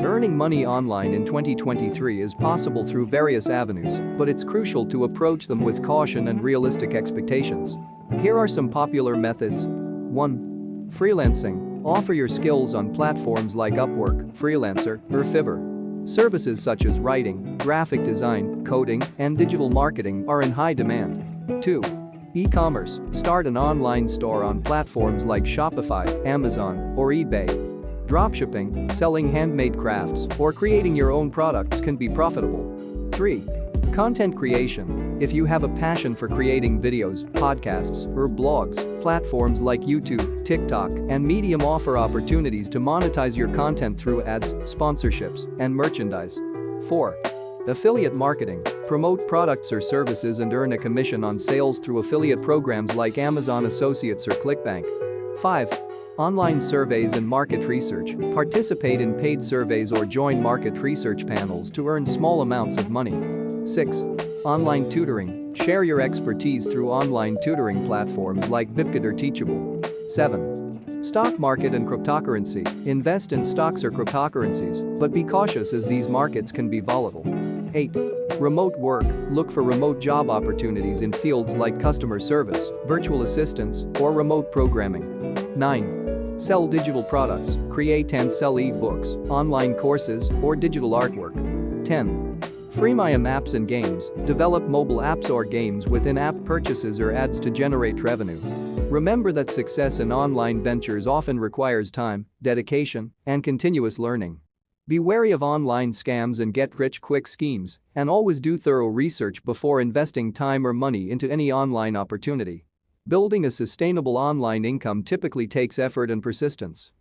Earning money online in 2023 is possible through various avenues, but it's crucial to approach them with caution and realistic expectations. Here are some popular methods. 1. Freelancing. Offer your skills on platforms like Upwork, Freelancer, or Fiverr. Services such as writing, graphic design, coding, and digital marketing are in high demand. 2. E-commerce. Start an online store on platforms like Shopify, Amazon, or eBay. Dropshipping, selling handmade crafts, or creating your own products can be profitable. 3. Content creation. If you have a passion for creating videos, podcasts, or blogs, platforms like YouTube, TikTok, and Medium offer opportunities to monetize your content through ads, sponsorships, and merchandise. 4. Affiliate marketing. Promote products or services and earn a commission on sales through affiliate programs like Amazon Associates or ClickBank. 5. Online surveys and market research. Participate in paid surveys or join market research panels to earn small amounts of money. 6. Online tutoring. Share your expertise through online tutoring platforms like VIPKid or Teachable. 7. Stock market and cryptocurrency. Invest in stocks or cryptocurrencies, but be cautious as these markets can be volatile. 8. Remote work. Look for remote job opportunities in fields like customer service, virtual assistants, or remote programming. 9. Sell digital products. Create and sell e-books, online courses, or digital artwork. 10. Freemium apps and games. Develop mobile apps or games with in-app purchases or ads to generate revenue. Remember that success in online ventures often requires time, dedication, and continuous learning. Be wary of online scams and get-rich-quick schemes, and always do thorough research before investing time or money into any online opportunity. Building a sustainable online income typically takes effort and persistence.